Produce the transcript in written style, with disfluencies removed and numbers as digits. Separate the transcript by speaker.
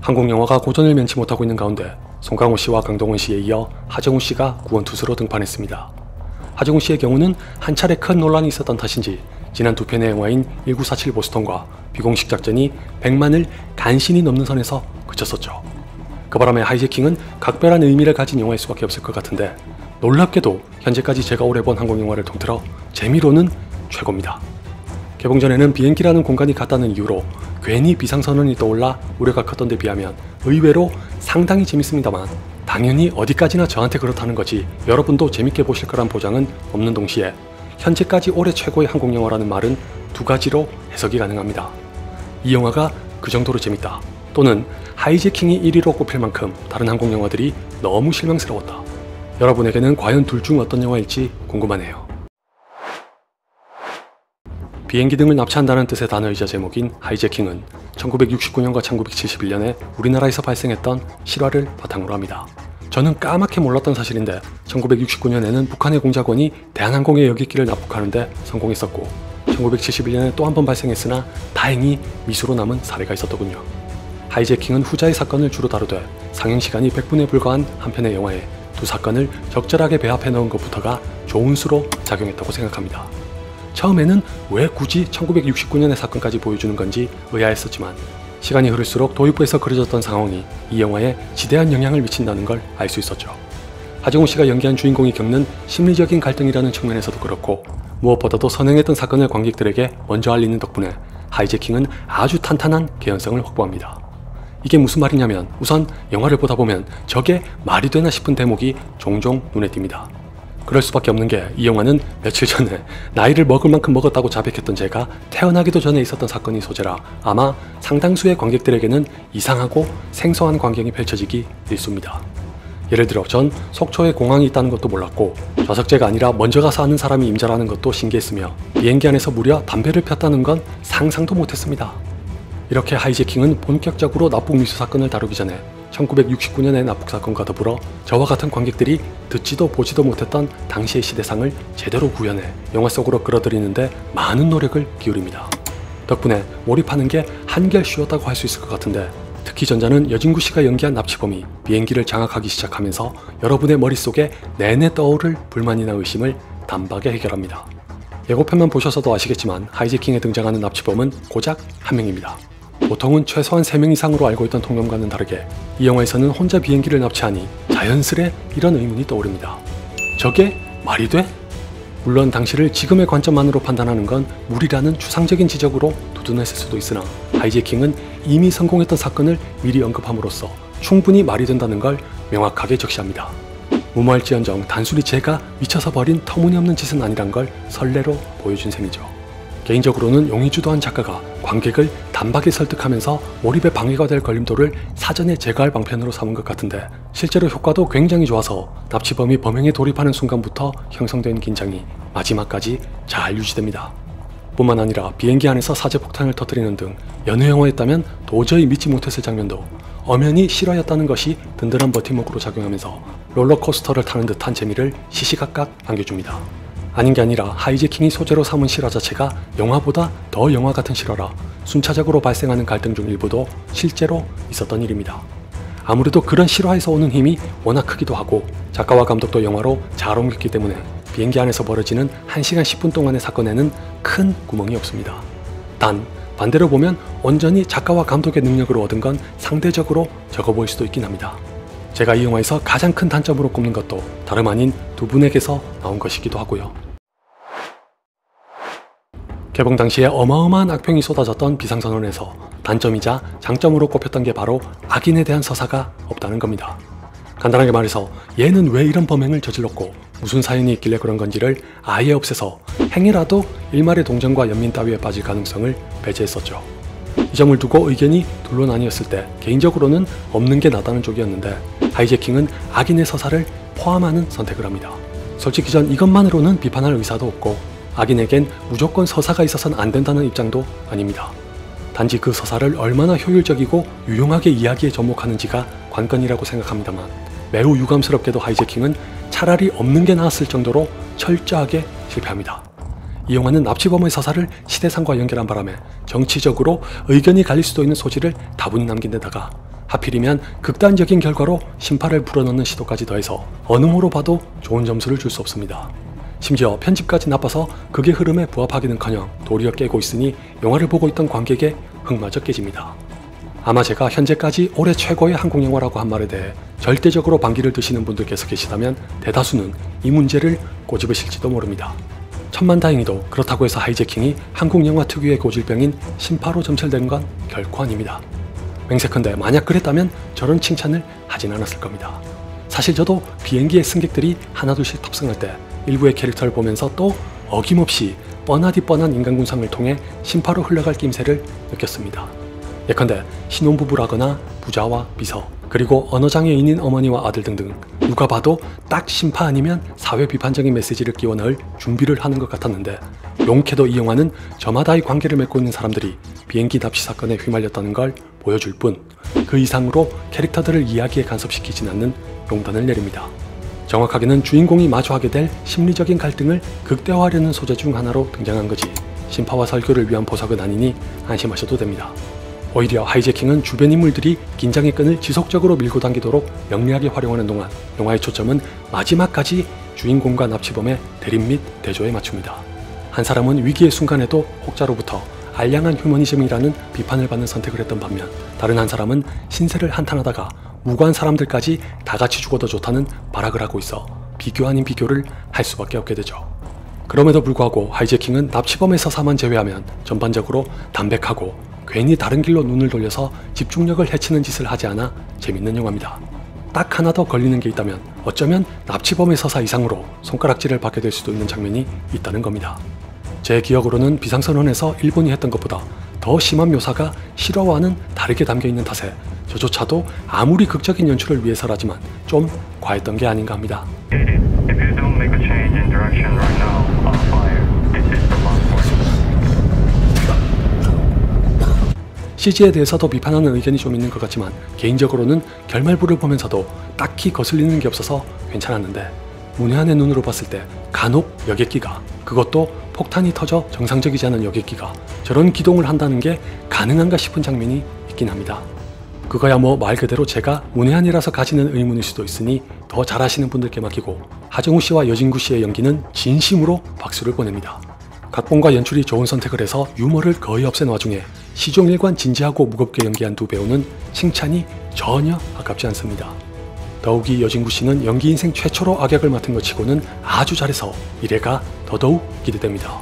Speaker 1: 한국 영화가 고전을 면치 못하고 있는 가운데 송강호 씨와 강동원 씨에 이어 하정우 씨가 구원투수로 등판했습니다. 하정우 씨의 경우는 한 차례 큰 논란이 있었던 탓인지 지난 두 편의 영화인 1947 보스턴과 비공식 작전이 100만을 간신히 넘는 선에서 그쳤었죠. 그 바람에 하이제킹은 각별한 의미를 가진 영화일 수밖에 없을 것 같은데 놀랍게도 현재까지 제가 오래 본 한국 영화를 통틀어 재미로는 최고입니다. 개봉 전에는 비행기라는 공간이 같다는 이유로 괜히 비상선언이 떠올라 우려가 컸던 데 비하면 의외로 상당히 재밌습니다만 당연히 어디까지나 저한테 그렇다는 거지 여러분도 재밌게 보실 거란 보장은 없는 동시에 현재까지 올해 최고의 한국 영화라는 말은 두 가지로 해석이 가능합니다. 이 영화가 그 정도로 재밌다, 또는 하이제킹이 1위로 꼽힐 만큼 다른 한국 영화들이 너무 실망스러웠다. 여러분에게는 과연 둘 중 어떤 영화일지 궁금하네요. 비행기 등을 납치한다는 뜻의 단어이자 제목인 하이제킹은 1969년과 1971년에 우리나라에서 발생했던 실화를 바탕으로 합니다. 저는 까맣게 몰랐던 사실인데 1969년에는 북한의 공작원이 대한항공의 여객기를 납북하는데 성공했었고 1971년에 또 한 번 발생했으나 다행히 미수로 남은 사례가 있었더군요. 하이제킹은 후자의 사건을 주로 다루되 상영시간이 100분에 불과한 한 편의 영화에 두 사건을 적절하게 배합해 넣은 것부터가 좋은 수로 작용했다고 생각합니다. 처음에는 왜 굳이 1969년의 사건까지 보여주는 건지 의아했었지만 시간이 흐를수록 도입부에서 그려졌던 상황이 이 영화에 지대한 영향을 미친다는 걸 알 수 있었죠. 하정우 씨가 연기한 주인공이 겪는 심리적인 갈등이라는 측면에서도 그렇고 무엇보다도 선행했던 사건을 관객들에게 먼저 알리는 덕분에 하이제킹은 아주 탄탄한 개연성을 확보합니다. 이게 무슨 말이냐면 우선 영화를 보다 보면 저게 말이 되나 싶은 대목이 종종 눈에 띕니다. 그럴 수밖에 없는 게 이 영화는 며칠 전에 나이를 먹을 만큼 먹었다고 자백했던 제가 태어나기도 전에 있었던 사건이 소재라 아마 상당수의 관객들에게는 이상하고 생소한 광경이 펼쳐지기 일쑤입니다. 예를 들어 전 속초에 공항이 있다는 것도 몰랐고 좌석제가 아니라 먼저 가서 아는 사람이 임자라는 것도 신기했으며 비행기 안에서 무려 담배를 폈다는 건 상상도 못했습니다. 이렇게 하이제킹은 본격적으로 납북 미수 사건을 다루기 전에 1969년의 납북사건과 더불어 저와 같은 관객들이 듣지도 보지도 못했던 당시의 시대상을 제대로 구현해 영화 속으로 끌어들이는데 많은 노력을 기울입니다. 덕분에 몰입하는 게 한결 쉬웠다고 할 수 있을 것 같은데 특히 전자는 여진구 씨가 연기한 납치범이 비행기를 장악하기 시작하면서 여러분의 머릿속에 내내 떠오를 불만이나 의심을 단박에 해결합니다. 예고편만 보셔서도 아시겠지만 하이제킹에 등장하는 납치범은 고작 한 명입니다. 보통은 최소한 3명 이상으로 알고 있던 통념과는 다르게 이 영화에서는 혼자 비행기를 납치하니 자연스레 이런 의문이 떠오릅니다. 저게 말이 돼? 물론 당시를 지금의 관점만으로 판단하는 건 무리라는 추상적인 지적으로 두둔했을 수도 있으나 하이제킹은 이미 성공했던 사건을 미리 언급함으로써 충분히 말이 된다는 걸 명확하게 적시합니다. 무모할지언정 단순히 제가 미쳐서 벌인 터무니없는 짓은 아니란 걸 선례로 보여준 셈이죠. 개인적으로는 용의주도한 작가가 관객을 단박에 설득하면서 몰입에 방해가 될 걸림돌을 사전에 제거할 방편으로 삼은 것 같은데 실제로 효과도 굉장히 좋아서 납치범이 범행에 돌입하는 순간부터 형성된 긴장이 마지막까지 잘 유지됩니다. 뿐만 아니라 비행기 안에서 사제폭탄을 터뜨리는 등 연애 영화였다면 도저히 믿지 못했을 장면도 엄연히 실화였다는 것이 든든한 버팀목으로 작용하면서 롤러코스터를 타는 듯한 재미를 시시각각 안겨줍니다. 아닌 게 아니라 하이제킹이 소재로 삼은 실화 자체가 영화보다 더 영화 같은 실화라 순차적으로 발생하는 갈등 중 일부도 실제로 있었던 일입니다. 아무래도 그런 실화에서 오는 힘이 워낙 크기도 하고 작가와 감독도 영화로 잘 옮겼기 때문에 비행기 안에서 벌어지는 1시간 10분 동안의 사건에는 큰 구멍이 없습니다. 단 반대로 보면 온전히 작가와 감독의 능력으로 얻은 건 상대적으로 적어 보일 수도 있긴 합니다. 제가 이 영화에서 가장 큰 단점으로 꼽는 것도 다름 아닌 두 분에게서 나온 것이기도 하고요. 개봉 당시에 어마어마한 악평이 쏟아졌던 비상선언에서 단점이자 장점으로 꼽혔던 게 바로 악인에 대한 서사가 없다는 겁니다. 간단하게 말해서 얘는 왜 이런 범행을 저질렀고 무슨 사연이 있길래 그런 건지를 아예 없애서 행위라도 일말의 동정과 연민 따위에 빠질 가능성을 배제했었죠. 이 점을 두고 의견이 둘로 나뉘었을 때 개인적으로는 없는 게 낫다는 쪽이었는데 하이제킹은 악인의 서사를 포함하는 선택을 합니다. 솔직히 전 이것만으로는 비판할 의사도 없고 악인에겐 무조건 서사가 있어서는 안 된다는 입장도 아닙니다. 단지 그 서사를 얼마나 효율적이고 유용하게 이야기에 접목하는지가 관건이라고 생각합니다만 매우 유감스럽게도 하이제킹은 차라리 없는 게 나았을 정도로 철저하게 실패합니다. 이 영화는 납치범의 서사를 시대상과 연결한 바람에 정치적으로 의견이 갈릴 수도 있는 소지를 다분히 남긴 데다가 하필이면 극단적인 결과로 심파를 불어넣는 시도까지 더해서 어느 모로 봐도 좋은 점수를 줄 수 없습니다. 심지어 편집까지 나빠서 극의 흐름에 부합하기는커녕 도리어 깨고 있으니 영화를 보고 있던 관객의 흥마저 깨집니다. 아마 제가 현재까지 올해 최고의 한국 영화라고 한 말에 대해 절대적으로 반기를 드시는 분들께서 계시다면 대다수는 이 문제를 꼬집으실지도 모릅니다. 천만다행히도 그렇다고 해서 하이제킹이 한국 영화 특유의 고질병인 심파로 점철된 건 결코 아닙니다. 맹세컨대 만약 그랬다면 저런 칭찬을 하진 않았을 겁니다. 사실 저도 비행기의 승객들이 하나둘씩 탑승할 때 일부의 캐릭터를 보면서 또 어김없이 뻔하디 뻔한 인간군상을 통해 심파로 흘러갈 낌새를 느꼈습니다. 예컨대 신혼부부라거나 부자와 비서, 그리고 언어장애인인 어머니와 아들 등등 누가 봐도 딱 심파 아니면 사회 비판적인 메시지를 끼워 넣을 준비를 하는 것 같았는데 용케도 이 영화는 저마다의 관계를 맺고 있는 사람들이 비행기 납치 사건에 휘말렸다는 걸 보여줄 뿐 그 이상으로 캐릭터들을 이야기에 간섭시키진 않는 용단을 내립니다. 정확하게는 주인공이 마주하게 될 심리적인 갈등을 극대화하려는 소재 중 하나로 등장한 거지 심파와 설교를 위한 보석은 아니니 안심하셔도 됩니다. 오히려 하이제킹은 주변 인물들이 긴장의 끈을 지속적으로 밀고 당기도록 영리하게 활용하는 동안 영화의 초점은 마지막까지 주인공과 납치범의 대립 및 대조에 맞춥니다. 한 사람은 위기의 순간에도 혹자로부터 알량한 휴머니즘이라는 비판을 받는 선택을 했던 반면 다른 한 사람은 신세를 한탄하다가 무고한 사람들까지 다 같이 죽어도 좋다는 발악을 하고 있어 비교 아닌 비교를 할 수밖에 없게 되죠. 그럼에도 불구하고 하이제킹은 납치범의 서사만 제외하면 전반적으로 담백하고 괜히 다른 길로 눈을 돌려서 집중력을 해치는 짓을 하지 않아 재밌는 영화입니다. 딱 하나 더 걸리는 게 있다면 어쩌면 납치범의 서사 이상으로 손가락질을 받게 될 수도 있는 장면이 있다는 겁니다. 제 기억으로는 비상선언에서 일본이 했던 것보다 더 심한 묘사가 실화와는 다르게 담겨있는 탓에 저조차도 아무리 극적인 연출을 위해서라지만 좀 과했던 게 아닌가 합니다. CG에 대해서도 비판하는 의견이 좀 있는 것 같지만 개인적으로는 결말부를 보면서도 딱히 거슬리는 게 없어서 괜찮았는데 문외한의 눈으로 봤을 때 간혹 여객기가, 그것도 폭탄이 터져 정상적이지 않은 여객기가 저런 기동을 한다는 게 가능한가 싶은 장면이 있긴 합니다. 그거야 뭐 말 그대로 제가 문외한이라서 가지는 의문일 수도 있으니 더 잘하시는 분들께 맡기고 하정우 씨와 여진구 씨의 연기는 진심으로 박수를 보냅니다. 각본과 연출이 좋은 선택을 해서 유머를 거의 없앤 와중에 시종일관 진지하고 무겁게 연기한 두 배우는 칭찬이 전혀 아깝지 않습니다. 더욱이 여진구 씨는 연기 인생 최초로 악역을 맡은 것 치고는 아주 잘해서 미래가 더더욱 기대됩니다.